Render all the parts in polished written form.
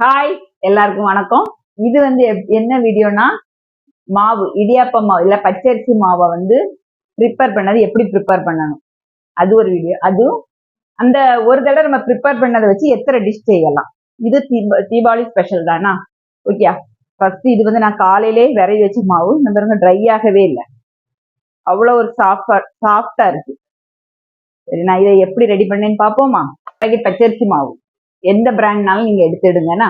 Hi, எல்லாருக்கும் வணக்கம். இது வந்து என்ன வீடியோனா, மாவு இடியாப்ப மாவு இல்ல பச்சரிசி மாவை வந்து ப்ரிப்பேர் பண்ணது எப்படி ப்ரிப்பேர் பண்ணணும் அது ஒரு வீடியோ. அதுவும் அந்த ஒரு தடவை நம்ம ப்ரிப்பேர் பண்ணதை வச்சு எத்தனை டிஷ் செய்யலாம். இது தீபாவளி ஸ்பெஷல் தானா? ஓகே. ஃபர்ஸ்ட் இது வந்து நான் காலையிலே விரைவி வச்சு மாவு நம்ம ட்ரை ஆகவே இல்லை, அவ்வளோ ஒரு சாஃப்டா இருக்கு. சரி, நான் இதை எப்படி ரெடி பண்ணேன்னு பார்ப்போமா? பச்சரிசி மாவு எந்த பிராண்ட்னாலும் நீங்க எடுத்துடுங்கண்ணா,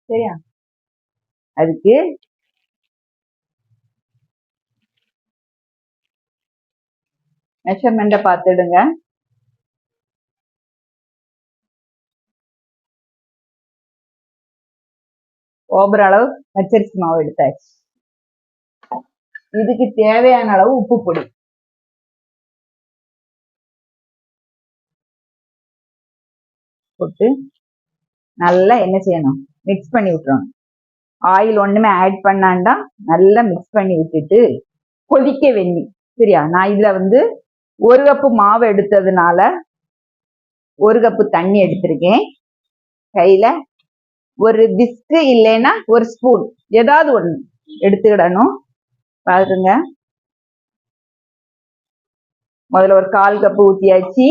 சரியா? அதுக்கு மெஷர்மெண்ட்டை பார்த்துடுங்க. ஓபர் அளவு பச்சரிசி மாவு எடுத்தாச்சு. இதுக்கு தேவையான அளவு உப்பு பொடி, போட்டு நல்லா என்ன செய்யணும், மிக்ஸ் பண்ணி விட்டுறணும். ஆயில் ஒண்ணுமே ஆட் பண்ணாண்டா நல்லா மிக்ஸ் பண்ணி விட்டுட்டு கொதிக்க வெந்நி, சரியா? நான் இதுல வந்து 1 கப்பு மாவு எடுத்ததுனால 1 கப்பு தண்ணி எடுத்திருக்கேன். கையில ஒரு பிஸ்கு இல்லைன்னா ஒரு ஸ்பூன் ஏதாவது ஒண்ணு எடுத்துக்கிடணும். பாருங்க, முதல்ல ஒரு 1/4 கப்பு ஊத்தியாச்சு.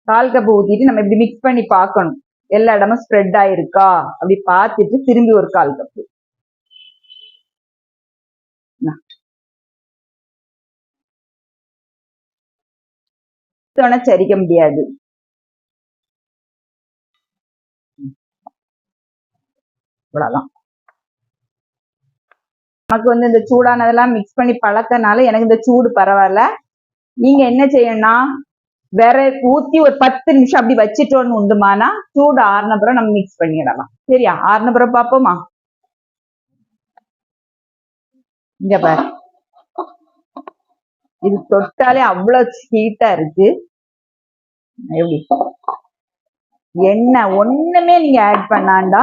1/4 கப்பு ஊத்திட்டு நம்ம இப்படி மிக்ஸ் பண்ணி பார்க்கணும், எல்லா இடமும் ஸ்ப்ரெட் ஆயிருக்கா அப்படி பார்த்துட்டு திரும்பி ஒரு 1/4 கப்பு. சரிக்க முடியாது. இவ்வளவுதான். நமக்கு வந்து இந்த சூடானதெல்லாம் மிக்ஸ் பண்ணி பழக்கனால எனக்கு இந்த சூடு பரவாயில்ல. நீங்க என்ன செய்யணும்னா, வேற ஊத்தி ஒரு 10 நிமிஷம் அப்படி வச்சிட்டோன்னு உண்டுமானா சூடு ஆறுன பிறகு நம்ம மிக்ஸ் பண்ணிடலாம், சரியா? ஆறுன பிறகு பார்ப்போமா? இங்க பாரு, இது தொட்டாலே அவ்வளவு ஹீட்டா இருக்கு. எப்படி எண்ணெய் ஒண்ணுமே நீங்க ஆட் பண்ணாண்டா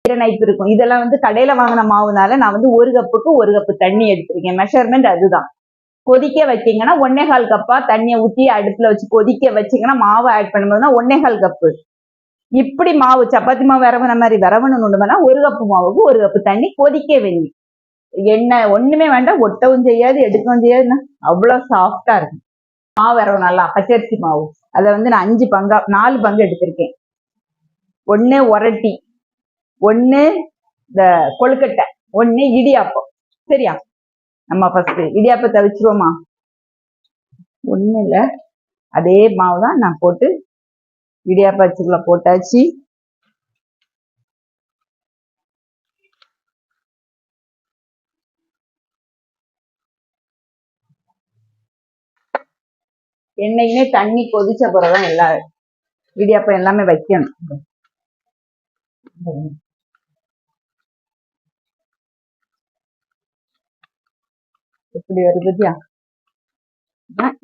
நைப்பு இருக்கும். இதெல்லாம் வந்து கடையில வாங்கின மாவுனால நான் வந்து 1 கப்புக்கு 1 கப்பு தண்ணி எடுத்திருக்கேன். மெஷர்மெண்ட் அதுதான். கொதிக்க வைக்கீங்கன்னா 1/4 கப்பா தண்ணியை ஊற்றி அடுப்புல வச்சு கொதிக்க வச்சிங்கன்னா மாவு ஆட் பண்ணும்போதுனா 1/4 கப்பு. இப்படி மாவு சப்பாத்தி மாவு விரவுன மாதிரி விரவணும்னா 1 கப்பு மாவுக்கு 1 கப்பு தண்ணி கொதிக்க வைங்க. எண்ணெய் ஒண்ணுமே வேண்டாம், ஒட்டவும் செய்யாது எடுக்கவும் செய்யாதுன்னா அவ்வளவு சாஃப்டா இருக்கும். மாவு விரவும் நல்லா பச்சரிசி மாவு. அதை வந்து நான் 4 பங்கு எடுத்திருக்கேன். 1 உரட்டி, 1 இந்த கொழுக்கட்டை, 1 இடியாப்பம், சரியா? நம்ம ஃபர்ஸ்ட் இடியாப்பத்தை வச்சிருவோமா? ஒண்ணு இல்ல, அதே மாவு தான் நான் போட்டு இடியாப்ப அச்சுக்குள்ள போட்டாச்சு. என்னைக்குமே தண்ணி கொதிச்ச பிறகுதான் எல்லா இடியாப்பம் எல்லாமே வைக்கணும். எப்படி வருதுயா?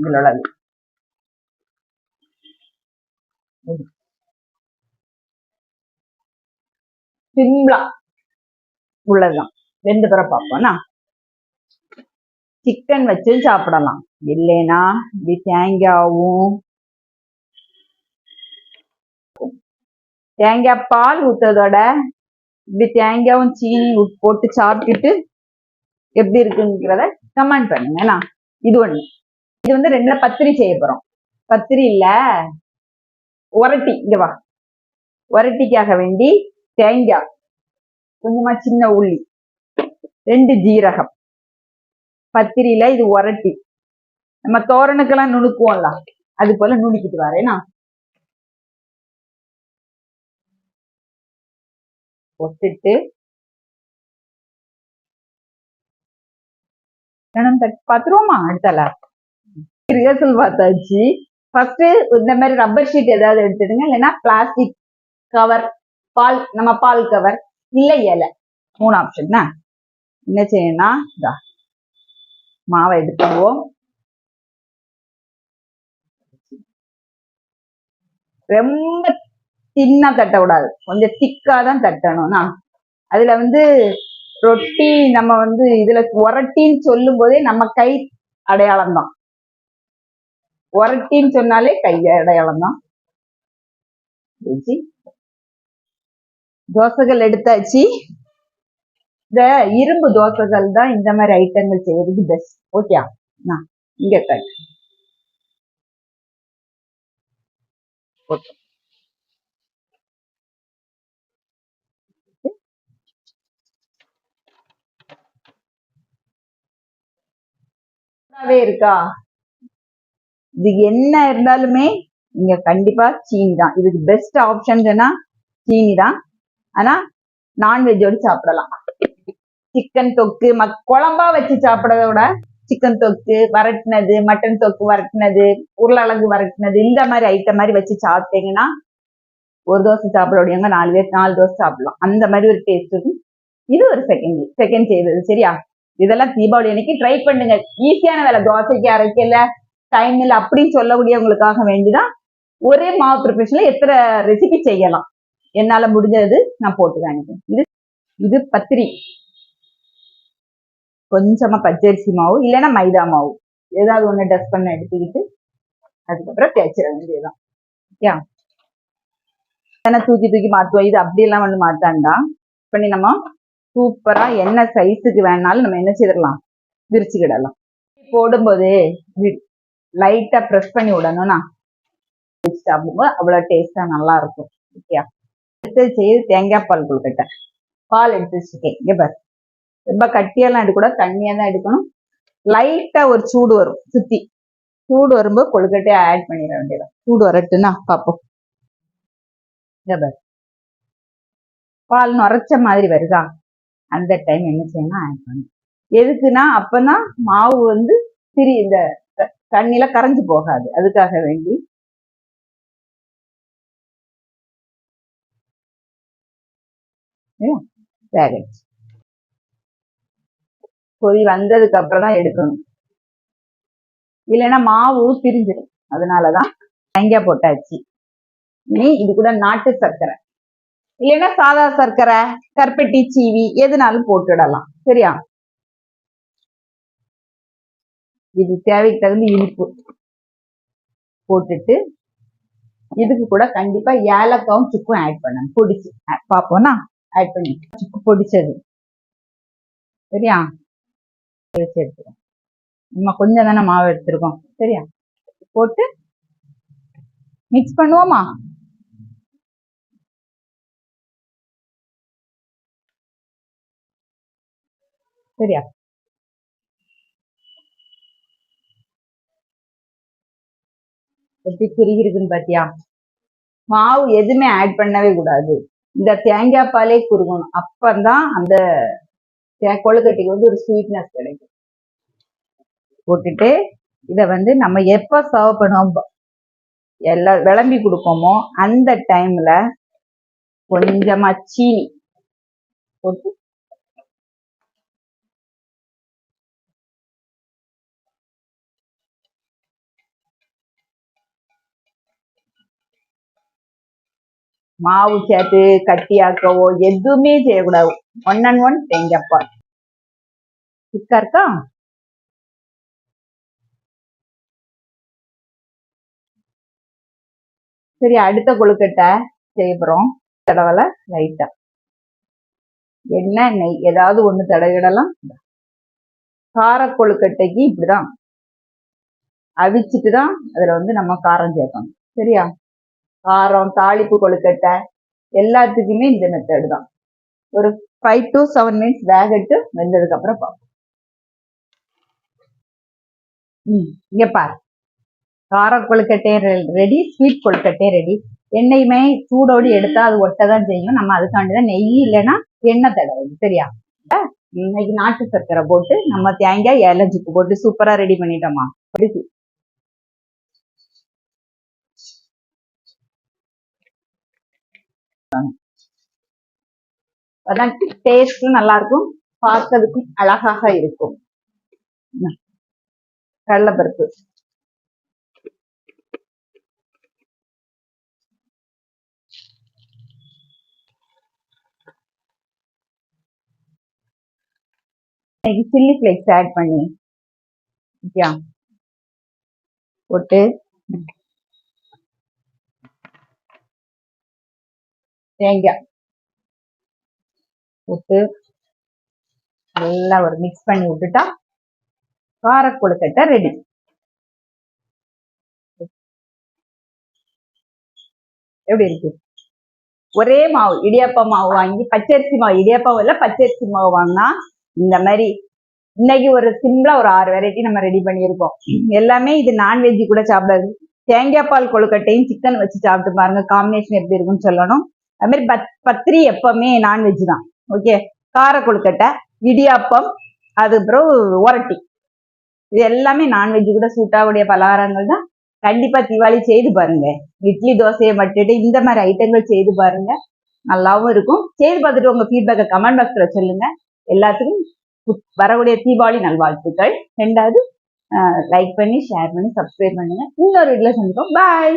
இதுல உள்ளது சிம்பிளா உள்ளதுதான். 2 பேரை பார்ப்போம்னா சிக்கன் வச்சு சாப்பிடலாம், இல்லைன்னா இப்படி தேங்காயும் தேங்காய் பால் ஊற்றதோட இப்படி தேங்காயும் சீனி போட்டு சாப்பிட்டுட்டு எப்படி இருக்குங்கிறத கமெண்ட் பண்ணுங்க. இது ஒண்ணு. இது வந்து 2 பத்திரி செய்ய போறோம். பத்திரி இல்ல, உரட்டி. இங்க வா, உரட்டிக்காக வேண்டி தேங்காய், கொஞ்சமா சின்ன உள்ளி, 2 ஜீரகம். பத்திரியில இது உரட்டி, நம்ம தோரணுக்கெல்லாம் நுணுக்குவோம்ல அது போல நுணுக்கிட்டு வரேனா. ஒத்துட்டு பாத்துருவோமா? அடுத்தால ரிஹர்சல் பார்த்தாச்சு. ஃபர்ஸ்ட் இந்த மாதிரி ரப்பர் ஷீட் ஏதாவது எடுத்துடுங்க, இல்லைன்னா பிளாஸ்டிக் கவர், நம்ம பால் கவர் இல்ல இலை, 3 ஆப்ஷன் தான். என்ன செய்யணும்னா மாவை எடுத்துக்குவோம். ரொம்ப தின்னா தட்டக்கூடாது, கொஞ்சம் திக்கா தான் தட்டணும்னா. அதுல வந்து ரொட்டி நம்ம வந்து இதுல உரட்டின்னு சொல்லும் போதே நம்ம கை அடையாளம் தான். உரட்டின்னு சொன்னாலே கை அடையாளம் தான். வச்சு தோசைகள் எடுத்தாச்சு. இந்த இரும்பு தோசைகள் தான் இந்த மாதிரி ஐட்டங்கள் செய்யறது பெஸ்ட். ஓகே, நான் இங்க கட் இருக்கா. இது என்ன இருந்தாலுமே இங்க கண்டிப்பா சீனி தான். இதுக்கு பெஸ்ட் ஆப்ஷன் சீனி தான். ஆனா நான்வெஜ்ஜோடு சாப்பிடலாம். சிக்கன் தொக்கு குழம்பா வச்சு சாப்பிடறத விட சிக்கன் தொக்கு வரட்டினது, மட்டன் தொக்கு வரட்டினது, உருளைக்கிழங்கு வரட்டினது, இந்த மாதிரி ஐட்டம் மாதிரி வச்சு சாப்பிட்டீங்கன்னா ஒரு தோசை சாப்பிடக்கூடியவங்க 4 பேர் 4 தோசை சாப்பிடலாம். அந்த மாதிரி ஒரு டேஸ்ட் இருக்கும். இது ஒரு செகண்ட் செய்வது. சரியா? இதெல்லாம் தீபாவளி அன்னைக்கு ட்ரை பண்ணுங்க. ஈஸியான வேலை. தோசைக்கு அரைக்கல, டைம் இல்லை அப்படின்னு சொல்லக்கூடியவங்களுக்காக வேண்டிதான் ஒரே மாவு ப்ரிப்பரேஷன்ல எத்தனை ரெசிபி செய்யலாம். என்னால முடிஞ்சது நான் போட்டு காணிக்கிறேன். இது பத்திரி, கொஞ்சமா பச்சரிசி மாவு இல்லைன்னா மைதா மாவு ஏதாவது ஒண்ணு டஸ்ட் பண்ண எடுத்துக்கிட்டு அதுக்கப்புறம் தேய்ச்சிட வேண்டியதுதான். ஓகே, தூக்கி தூக்கி மாத்துவோம். இது அப்படியெல்லாம் வந்து மாத்தாண்டா பண்ணி நம்ம சூப்பரா என்ன சைஸுக்கு வேணாலும் நம்ம என்ன செய்திடலாம், விரிச்சுக்கிடலாம். போடும்போது லைட்டா ப்ரெஸ் பண்ணி விடணும்னா சாப்பிடும்போது அவ்வளவு டேஸ்டா நல்லா இருக்கும். ஓகே, செய்து தேங்காய் பால் கொழுக்கட்டை. பால் எடுத்து வச்சுக்கேன். இங்க பாரு, ரொம்ப கட்டியெல்லாம் எடுக்கூட, தண்ணியா தான் எடுக்கணும். லைட்டா ஒரு சூடு வரும். சுத்தி சூடு வரும்போது கொழுக்கட்டையை ஆட் பண்ணிட வேண்டியதான். சூடு வரட்டுன்னா பார்ப்போம். பால் நுரைச்ச மாதிரி வருதா, அந்த டைம் என்ன செய்யணும், ஆட் பண்ணணும். எதுக்குன்னா அப்பதான் மாவு வந்து இந்த தண்ணியில கரைஞ்சு போகாது. அதுக்காக வேண்டி கொதி வந்ததுக்கு அப்புறம் தான் எடுக்கணும். இல்லைன்னா மாவு பிரிஞ்சிடும். அதனாலதான் தேங்காய் போட்டாச்சு. இனி இது கூட நாட்டு சர்க்கரை இல்லைன்னா சாதா சர்க்கரை, கருப்பட்டி, சீவி எதுனாலும் போட்டுடலாம். சரியா? இது தேவைக்கு தகுந்த இனிப்பு போட்டுட்டு இதுக்கு கூட கண்டிப்பா ஏலக்காவும் சுக்கும் ஆட் பண்ணணும். பொடிச்சு பார்ப்போம்னா ஆட் பண்ணி சுக்கு பொடிச்சது. சரியா? எடுத்துக்கோம். நம்ம கொஞ்சம் தானே மாவு எடுத்திருக்கோம். சரியா? போட்டு மிக்ஸ் பண்ணுவோமா? சரியா? எப்படி குறுகி இருக்குன்னு பாத்தியா? மாவு எதுவுமே ஆட் பண்ணவே கூடாது. இந்த தேங்காய் பாலே குறுகணும். அப்பதான் அந்த கொழுக்கட்டைக்கு வந்து ஒரு ஸ்வீட்னஸ் கிடைக்கும். போட்டுட்டு இத வந்து நம்ம எப்ப சர்வ் பண்ணுவோம், எல்லாம் விளம்பி கொடுப்போமோ அந்த டைம்ல கொஞ்சமா சீனி போட்டு மாவு சேர்த்து கட்டியாக்கவோ எதுவுமே செய்யக்கூடாது. 1 and 1 தேங்காய் பால். திக்கா இருக்கா? சரி, அடுத்த கொழுக்கட்டை செய்ய போறோம். தடவலை லைட்டா எண்ணெய், நெய் ஏதாவது ஒண்ணு தடவிடலாம். கார கொழுக்கட்டைக்கு இப்படிதான் அவிச்சிட்டு தான் அதுல வந்து நம்ம காரம் சேர்க்கணும். சரியா? காரம், தாளிப்பு கொழுக்கட்டை எல்லாத்துக்குமே இந்த மெத்தட் தான். ஒரு 5 to 7 minutes வேகட்டு. வெந்ததுக்கு அப்புறம் பார்ப்போம். இங்க பாரு, கார கொழுக்கட்டை ரெடி, ஸ்வீட் கொழுக்கட்டை ரெடி. எண்ணெயுமே சூடோடு எடுத்தா அது ஒட்டதான் செய்யும். நம்ம அதுக்காண்டிதான் நெய் இல்லைன்னா எண்ணெய் தடவை. சரியா? இன்னைக்கு நாட்டு சர்க்கரை போட்டு நம்ம தேங்காய் ஏலச்சுக்கு போட்டு சூப்பரா ரெடி பண்ணிட்டோமா. அதான் டேஸ்டும் நல்லா இருக்கும், பார்க்கறதுக்கும் அழகாக இருக்கும். கடலைப்பருப்பு சில்லி ஃபிளேக்ஸ் ஆட் பண்ணி போட்டு தேங்காய் போட்டு நல்லா ஒரு மிக்ஸ் பண்ணி விட்டுட்டா கார கொழுக்கட்டை ரெடி. எப்படி இருக்கு? ஒரே மாவு இடியாப்ப மாவு வாங்கி பச்சரிசி மாவு, இடியாப்பம் இல்ல பச்சரிசி மாவு வாங்கினா இந்த மாதிரி இன்னைக்கு ஒரு சிம்பிளா ஒரு 6 வெரைட்டி நம்ம ரெடி பண்ணியிருக்கோம். எல்லாமே இது நான்வெஜ் கூட சாப்பிடாது. தேங்காய் பால் கொழுக்கட்டையும் சிக்கன் வச்சு சாப்பிட்டு பாருங்க, காம்பினேஷன் எப்படி இருக்குன்னு சொல்லணும். அது மாதிரி பத்திரி எப்பவுமே நான்வெஜ் தான். ஓகே, கார கொழுக்கட்டை, இடியாப்பம், அதுக்கப்புறம் ஒரட்டி, இது எல்லாமே நான்வெஜ் கூட சூட்டாவுடைய பலகாரங்கள் தான். கண்டிப்பா தீபாவளி செய்து பாருங்க. இட்லி தோசையை மட்டுட்டு இந்த மாதிரி ஐட்டங்கள் செய்து பாருங்க, நல்லாவும் இருக்கும். செய்து பார்த்துட்டு உங்க ஃபீட்பேக்கை கமெண்ட் பாக்ஸ்ல சொல்லுங்க. எல்லாத்துக்கும் வரக்கூடிய தீபாவளி நல்வாழ்த்துக்கள். ரெண்டாவது லைக் பண்ணி ஷேர் பண்ணி சப்ஸ்கிரைப் பண்ணுங்க. இன்னொரு வீடியோல சந்திப்போம். பாய்.